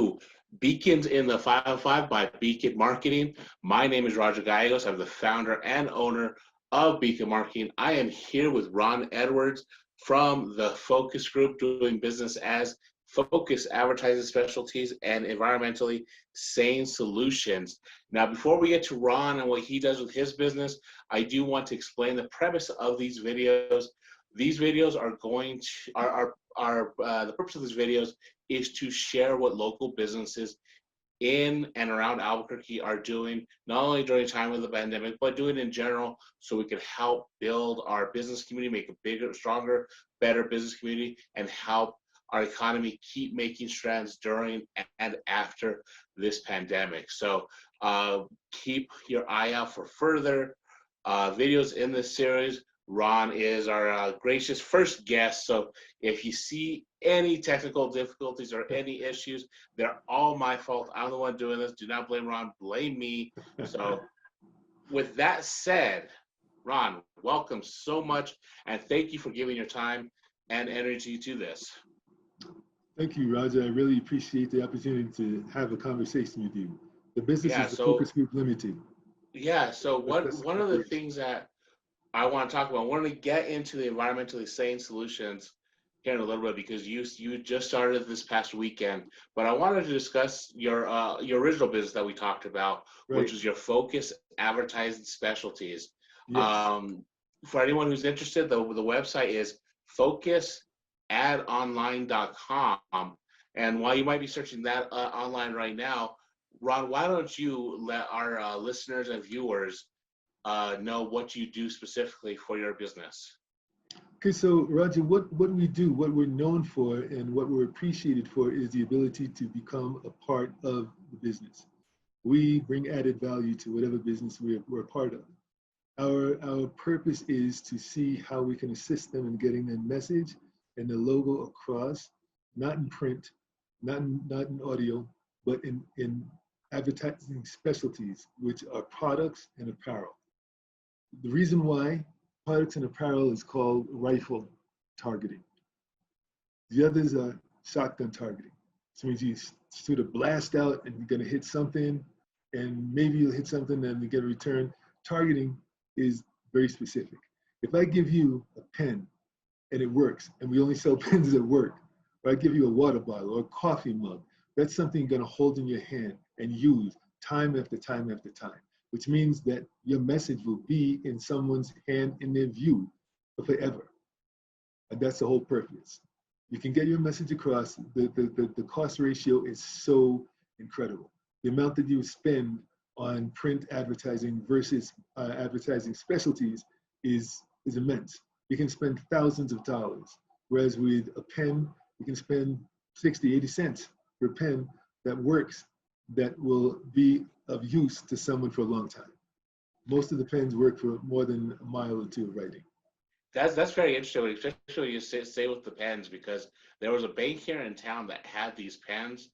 to Beacons in the 505 by Beacon Marketing. My name is Roger Gallegos. I'm the founder and owner of Beacon Marketing. I am here with Ron Edwards from the Focus Group, doing business as Focus Advertising Specialties and Environmentally Sane Solutions. Now, before we get to Ron and what he does with his business, I do want to explain the premise of these videos. These videos are going to the purpose of these videos is to share what local businesses in and around Albuquerque are doing, not only during the time of the pandemic, but doing in general, so we can help build our business community, make a bigger, stronger, better business community, and help our economy keep making strides during and after this pandemic. So keep your eye out for further videos in this series. Ron is our gracious first guest, so if you see any technical difficulties or any issues, they're all my fault. I'm the one doing this. Do not blame Ron, blame me. So with that said, Ron, welcome so much, and thank you for giving your time and energy to this. Thank you, Roger. I really appreciate the opportunity to have a conversation with you. The business is the Focus Group Limited. Yeah, so one of the things that I want to talk about, I want to get into the environmentally sane solutions here in a little bit, because you just started this past weekend, but I wanted to discuss your original business that we talked about, right, which is your Focus Advertising Specialties. Yes. For anyone who's interested, the website is focusadonline.com, and while you might be searching that online right now, Ron, why don't you let our listeners and viewers know what you do specifically for your business? Okay, so Roger, what we do, what we're known for, and what we're appreciated for is the ability to become a part of the business. We bring added value to whatever business we're a part of. Our purpose is to see how we can assist them in getting their message and the logo across, not in print, not in audio, but in advertising specialties, which are products and apparel. The reason why products and apparel is called rifle targeting. The others are shotgun targeting. So means you sort of blast out and you're going to hit something, and maybe you'll hit something and you get a return. Targeting is very specific. If I give you a pen and it works, and we only sell pens that work, or I give you a water bottle or a coffee mug, that's something you're going to hold in your hand and use time after time after time, which means that your message will be in someone's hand, in their view, forever. And that's the whole purpose. You can get your message across. The cost ratio is so incredible. The amount that you spend on print advertising versus advertising specialties is immense. You can spend thousands of dollars, whereas with a pen, you can spend 60, 80 cents for a pen that works, that will be of use to someone for a long time. Most of the pens work for more than a mile or two of writing. That's very interesting, especially you say with the pens, because there was a bank here in town that had these pens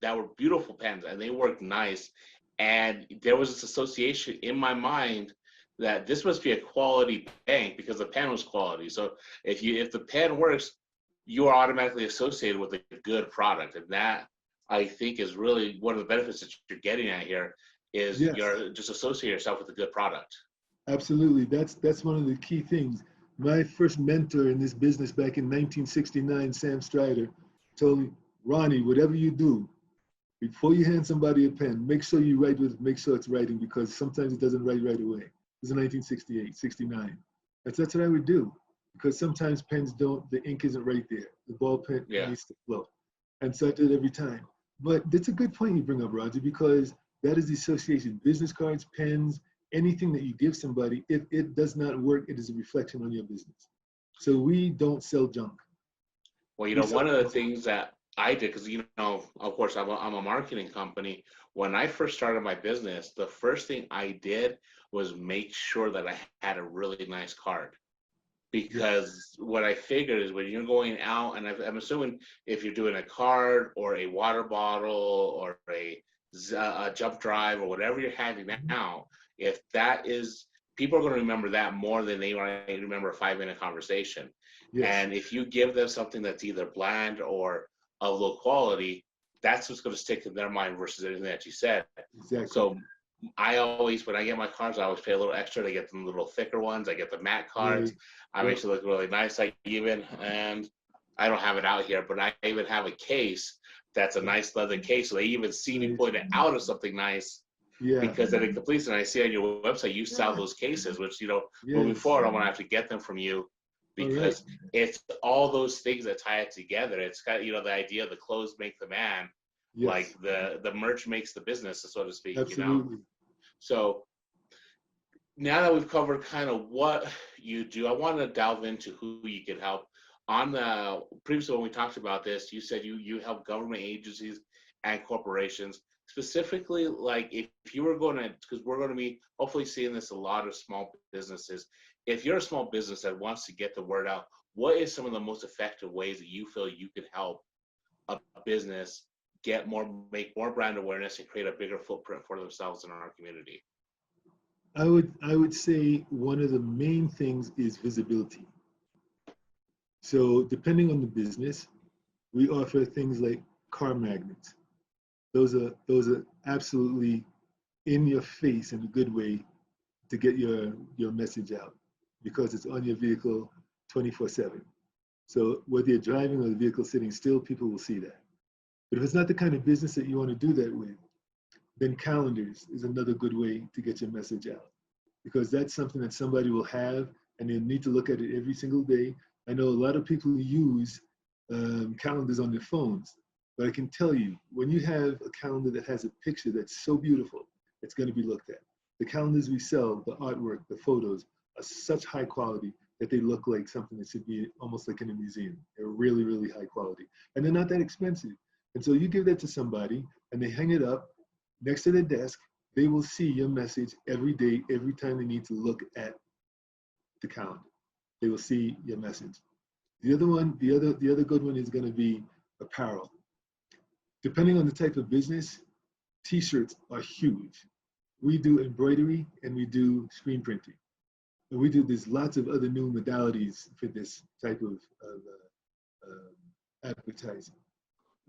that were beautiful pens and they worked nice. And there was this association in my mind that this must be a quality bank because the pen was quality. So if the pen works, you are automatically associated with a good product, and that, I think, is really one of the benefits that you're getting at here, is yes, you're just associating yourself with a good product. Absolutely. That's one of the key things. My first mentor in this business back in 1969, Sam Strider, told me, Ronnie, whatever you do, before you hand somebody a pen, make sure you write with, make sure it's writing, because sometimes it doesn't write right away. This is 1968, 69. That's what I would do, because sometimes pens don't, the ink isn't right there. The ball pen needs to flow. And so I did it every time. But that's a good point you bring up, Roger, because that is the association. Business cards, pens, anything that you give somebody, if it does not work, it is a reflection on your business. So we don't sell junk. Well, one of the things that I did, because, of course, I'm a marketing company. When I first started my business, the first thing I did was make sure that I had a really nice card. Because what I figured is when you're going out, and I'm assuming if you're doing a card or a water bottle or a jump drive or whatever you're handing out, if that is, people are going to remember that more than they remember a 5-minute conversation. Yes. And if you give them something that's either bland or of low quality, that's what's going to stick in their mind versus anything that you said. Exactly. So I always, when I get my cards, I always pay a little extra to get them little thicker ones. I get the matte cards. Right. I make sure they look really nice. And I don't have it out here, but I even have a case that's a nice leather case. So they even see me point it out of something nice Yeah. because then it completes. And I see on your website you sell those cases, which, moving Yes. forward, I'm going to have to get them from you All right. because it's all those things that tie it together. It's got, the idea the clothes make the man, Yes. like the merch makes the business, so to speak, Absolutely. So now that we've covered kind of what you do, I want to delve into who you can help. On the previously when we talked about this, you said you help government agencies and corporations. Specifically, like if you were going to, because we're going to be hopefully seeing this a lot of small businesses. If you're a small business that wants to get the word out, what is some of the most effective ways that you feel you could help a business make more brand awareness and create a bigger footprint for themselves in our community? I would say one of the main things is visibility. So depending on the business, we offer things like car magnets. Those are absolutely in your face in a good way to get your message out because it's on your vehicle 24/7. So whether you're driving or the vehicle sitting still, people will see that. But if it's not the kind of business that you want to do that with, then calendars is another good way to get your message out because that's something that somebody will have and they need to look at it every single day. I know a lot of people use calendars on their phones, but I can tell you, when you have a calendar that has a picture that's so beautiful, it's going to be looked at. The calendars we sell, the artwork, the photos are such high quality that they look like something that should be almost like in a museum. They're really, really high quality. And they're not that expensive. And so you give that to somebody and they hang it up next to their desk. They will see your message every day, every time they need to look at the calendar. They will see your message. The other good one is going to be apparel. Depending on the type of business, t-shirts are huge. We do embroidery and we do screen printing. And there's lots of other new modalities for this type of advertising.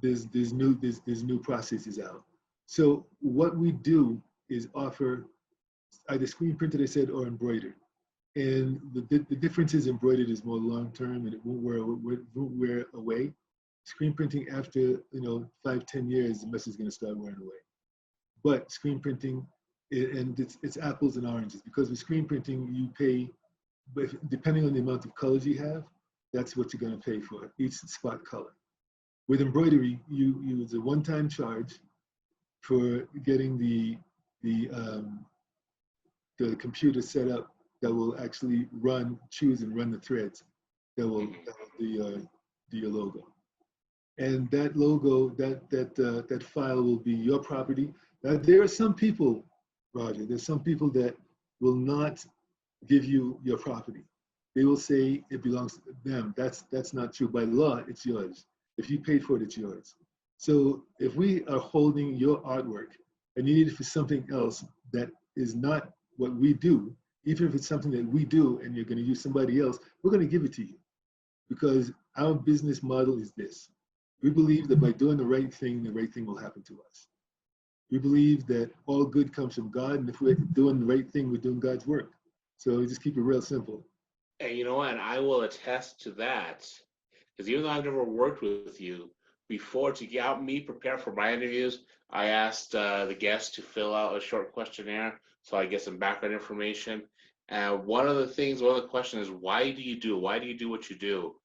There's new processes out. So what we do is offer either screen printed, I said, or embroidered. And the difference is embroidered is more long term and it won't wear away. Screen printing after 5-10 years, the message is going to start wearing away. But screen printing, and it's apples and oranges because with screen printing you pay, but depending on the amount of colors you have, that's what you're going to pay for each spot color. With embroidery, you use a one-time charge for getting the computer set up that will actually choose and run the threads that will do your logo. And that logo, that file will be your property. Now, there are some people, Roger, there's some people that will not give you your property. They will say it belongs to them. That's not true. By law, it's yours. If you paid for it, it's yours. So if we are holding your artwork and you need it for something else that is not what we do, even if it's something that we do and you're going to use somebody else, we're going to give it to you because our business model is this. We believe that by doing the right thing will happen to us. We believe that all good comes from God, and if we're doing the right thing, we're doing God's work. So we just keep it real simple. And you know what? I will attest to that because even though I've never worked with you before, to get me prepared for my interviews, I asked the guests to fill out a short questionnaire so I get some background information. And one of the questions is, why do you do it? Why do you do what you do?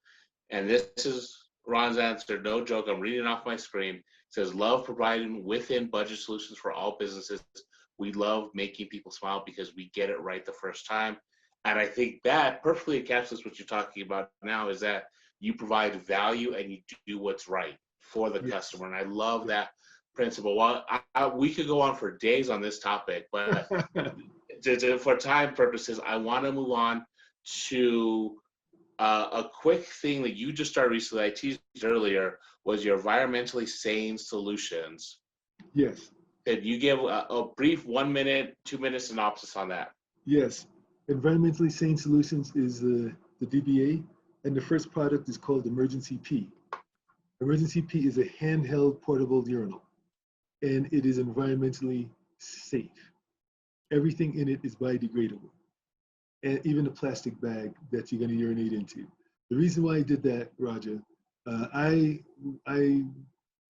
And this is Ron's answer, no joke. I'm reading off my screen. It says, love providing within budget solutions for all businesses. We love making people smile because we get it right the first time. And I think that perfectly encapsulates what you're talking about now is that you provide value and you do what's right for the customer. And I love that principle. Well, we could go on for days on this topic, but for time purposes, I want to move on to a quick thing that you just started recently, I teased earlier, was your environmentally sane solutions. Yes. Could you give a brief 1 minute, 2 minute synopsis on that? Yes. Environmentally Sane Solutions is the DBA, and the first product is called Emergency P. Emergency P is a handheld portable urinal, and it is environmentally safe. Everything in it is biodegradable, and even the plastic bag that you're going to urinate into. The reason why I did that, Roger, I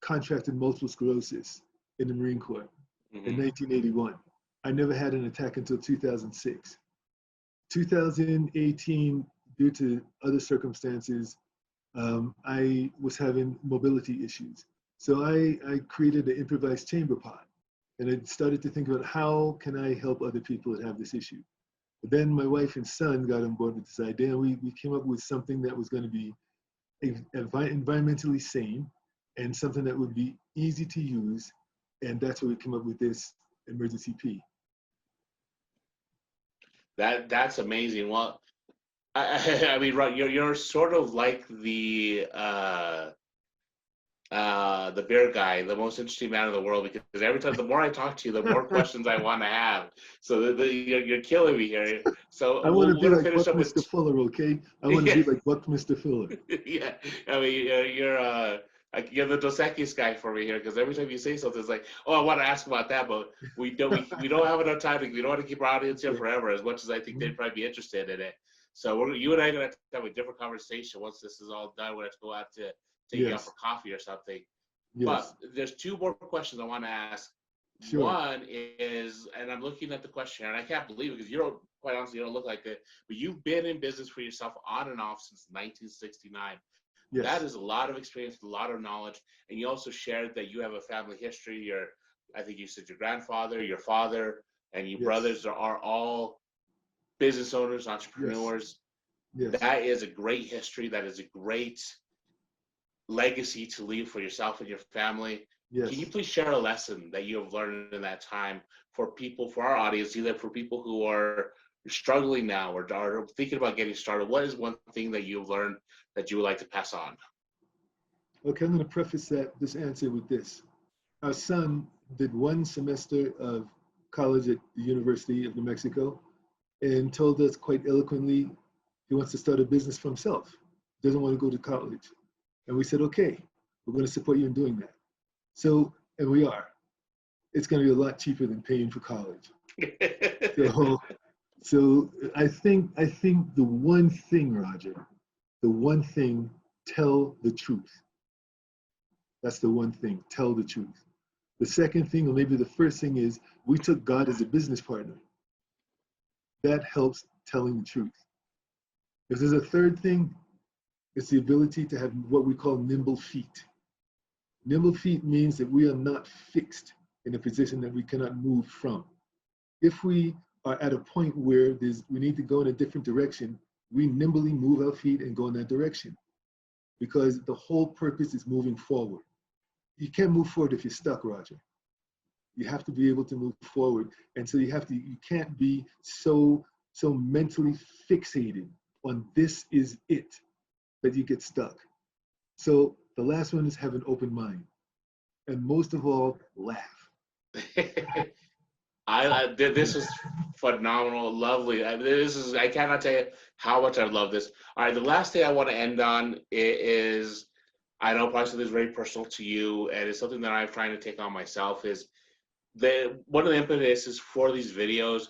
contracted multiple sclerosis in the Marine Corps in 1981. I never had an attack until 2006. 2018, due to other circumstances, I was having mobility issues. So I created an improvised chamber pot, and I started to think about how can I help other people that have this issue. But then my wife and son got on board with this idea, and we came up with something that was going to be environmentally sane and something that would be easy to use, and that's where we came up with this emergency P. That's amazing. Well, I mean, right, you're sort of like the beer guy, the most interesting man in the world, because every time, the more I talk to you, the more questions I want to have. So you're killing me here. So I want to be we're gonna like finish up with Buckminster Fuller, okay? I want to yeah, be like Buckminster Fuller. yeah. I mean, you're the Dos Equis guy for me here, because every time you say something, it's like, oh, I want to ask about that, but we don't have enough time. We don't want to keep our audience here forever, as much as I think they'd probably be interested in it. So you and I are gonna have to have a different conversation once this is all done. We're gonna have to go out to take you out Yes, for coffee or something. But yes, there's two more questions I want to ask. sure. One is, and I'm looking at the question, and I can't believe it because you don't, quite honestly, you don't look like it, but you've been in business for yourself on and off since 1969. That Yes, is a lot of experience, a lot of knowledge, and you also shared that you have a family history. I think you said your grandfather, your father, and your yes, brothers are all business owners, yes, entrepreneurs. yes, That is a great history. That is a great legacy to leave for yourself and your family. Can you yes. please share a lesson that you have learned in that time for people, for our audience, either for people who are struggling now or are thinking about getting started? What is one thing that you've learned that you would like to pass on? Okay, I'm going to preface this answer with this. Our son did one semester of college at the University of New Mexico and told us quite eloquently he wants to start a business for himself. He doesn't want to go to college. And we said, okay, we're going to support you in doing that. So, and we are. It's going to be a lot cheaper than paying for college. So, so I think the one thing, Roger, the one thing, tell the truth. That's the one thing, tell the truth. The second thing, or maybe the first thing, is we took God as a business partner. That helps telling the truth. If there's a third thing, it's the ability to have what we call nimble feet. Nimble feet means that we are not fixed in a position that we cannot move from. If we are at a point where we need to go in a different direction, we nimbly move our feet and go in that direction, because the whole purpose is moving forward. You can't move forward if you're stuck, Roger. You have to be able to move forward. And so you can't be so mentally fixated on this is it that you get stuck. So the last one is have an open mind. And most of all, laugh. This is phenomenal, lovely. I cannot tell you how much I love this. All right, the last thing I want to end on is, I know probably something is very personal to you, and it's something that I'm trying to take on myself. Is one of the impetuses for these videos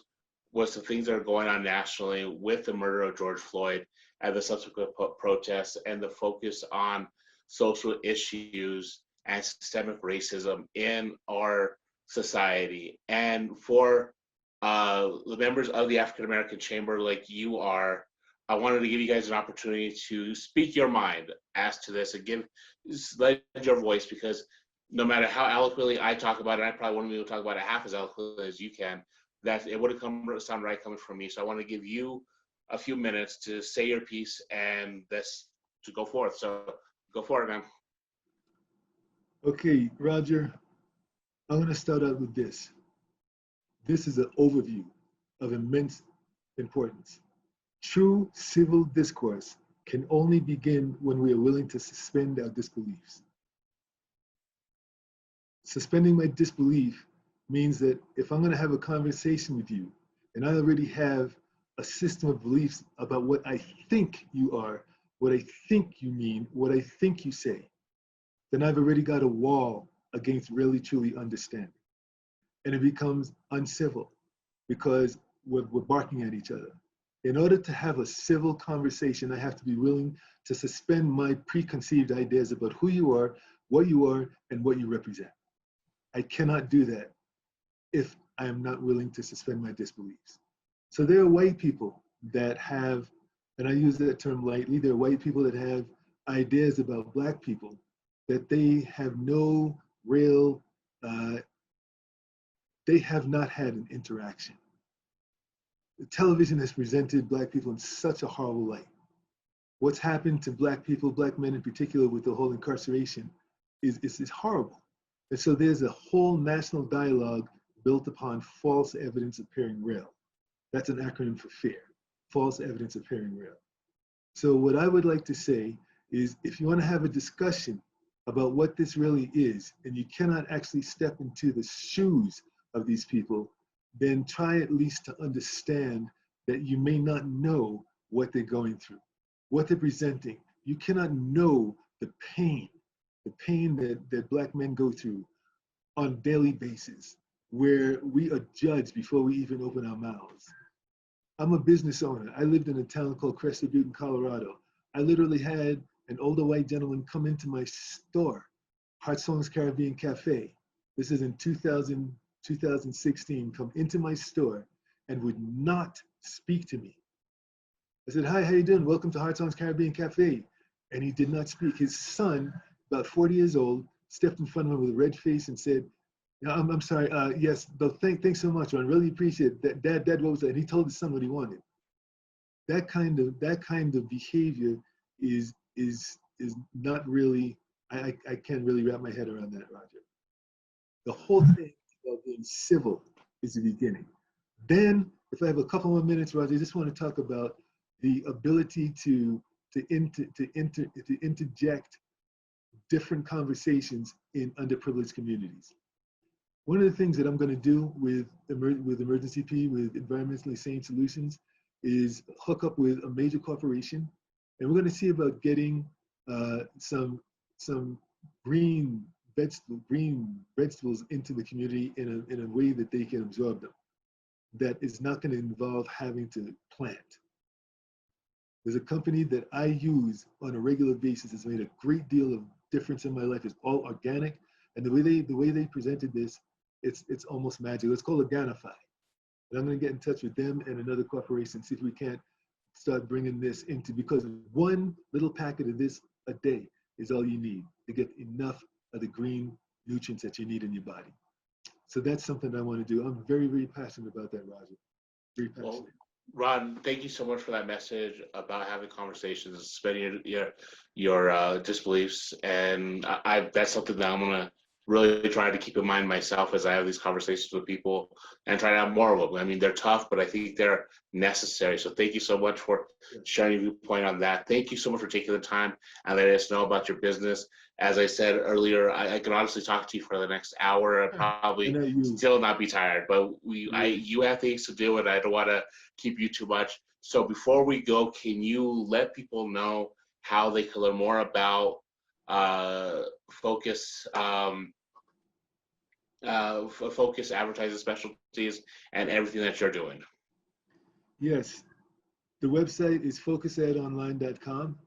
was the things that are going on nationally with the murder of George Floyd and the subsequent protests, and the focus on social issues and systemic racism in our society. And for the members of the African American Chamber, like you are, I wanted to give you guys an opportunity to speak your mind as to this and lend your voice, because no matter how eloquently I talk about it, I probably wouldn't be able to talk about it half as eloquently as you can. That it wouldn't sound right coming from me. So I want to give you a few minutes to say your piece and this to go forth. So go for it, man. Okay, Roger, I'm going to start out with this. This is an overview of immense importance. True civil discourse can only begin when we are willing to suspend our disbeliefs. Suspending my disbelief means that if I'm going to have a conversation with you and I already have a system of beliefs about what I think you are, what I think you mean, what I think you say, then I've already got a wall against really truly understanding. And it becomes uncivil because we're barking at each other. In order to have a civil conversation, I have to be willing to suspend my preconceived ideas about who you are, and what you represent. I cannot do that if I am not willing to suspend my disbeliefs. So there are white people that have, and I use that term lightly, there are white people that have ideas about Black people that they have no real, they have not had an interaction. The television has presented Black people in such a horrible light. What's happened to Black people, Black men in particular, with the whole incarceration is horrible. And so there's a whole national dialogue built upon false evidence appearing real. That's an acronym for FAIR, false evidence appearing real. So what I would like to say is, if you want to have a discussion about what this really is, and you cannot actually step into the shoes of these people, then try at least to understand that you may not know what they're going through, what they're presenting. You cannot know the pain that Black men go through on a daily basis, where we are judged before we even open our mouths. I'm a business owner. I lived in a town called Crested Butte in Colorado. I literally had an older white gentleman come into my store, Heart Songs Caribbean Cafe. This is in 2016, come into my store and would not speak to me. I said, "Hi, how you doing? Welcome to Heart Songs Caribbean Cafe." And he did not speak. His son, about 40 years old, stepped in front of him with a red face and said, I'm sorry, yes, but thanks so much, Ron. Really appreciate that. Dad, what was that? And he told his son what he wanted. That kind of behavior is not really, I can't really wrap my head around that, Roger. The whole thing about being civil is the beginning. Then, if I have a couple more minutes, Roger, I just want to talk about the ability to interject different conversations in underprivileged communities. One of the things that I'm going to do with Emergency P, with Environmentally Sane Solutions, is hook up with a major corporation, and we're going to see about getting some green vegetables into the community in a way that they can absorb them, that is not going to involve having to plant. There's a company that I use on a regular basis that's made a great deal of difference in my life. It's all organic, and the way they presented this, it's almost magical. It's called Organifi. And I'm going to get in touch with them and another corporation, see if we can't start bringing this into, because one little packet of this a day is all you need to get enough of the green nutrients that you need in your body. So that's something I want to do. I'm very, very passionate about that, Roger. Very passionate. Well, Ron, thank you so much for that message about having conversations, suspending your disbeliefs, and that's something that I'm gonna really try to keep in mind myself as I have these conversations with people and try to have more of them. I mean, they're tough, but I think they're necessary. So thank you so much for sharing your viewpoint on that. Thank you so much for taking the time and letting us know about your business. As I said earlier, I can honestly talk to you for the next hour and probably still not be tired, but you have things to do and I don't want to keep you too much. So before we go, can you let people know how they can learn more about Focus Advertising Specialties and everything that you're doing? Yes, the website is focusadonline.com,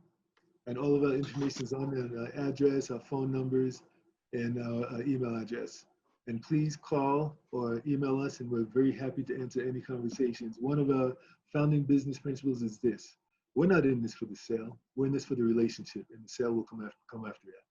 and all of our information is on there, our address, our phone numbers, and our email address. And please call or email us, and we're very happy to answer any conversations. One of our founding business principles is this: we're not in this for the sale, we're in this for the relationship, and the sale will come after that.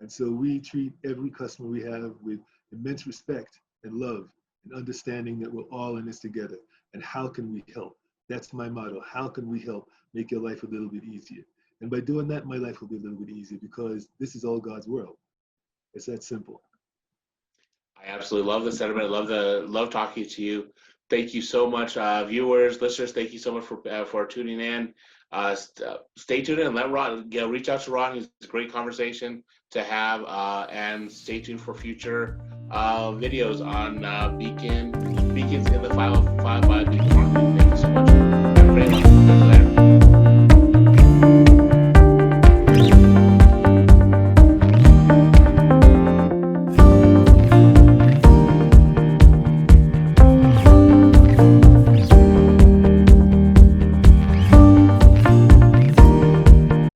And so we treat every customer we have with immense respect and love and understanding that we're all in this together. And how can we help? That's my motto. How can we help make your life a little bit easier? And by doing that, my life will be a little bit easier, because this is all God's world. It's that simple. I absolutely love the sentiment. I love talking to you. Thank you so much, viewers, listeners. Thank you so much for tuning in. Stay tuned and let Ron reach out to Ron. He's a great conversation to have, and stay tuned for future videos on Beacons in the 505 by Beacon Marketing. Thank you so much.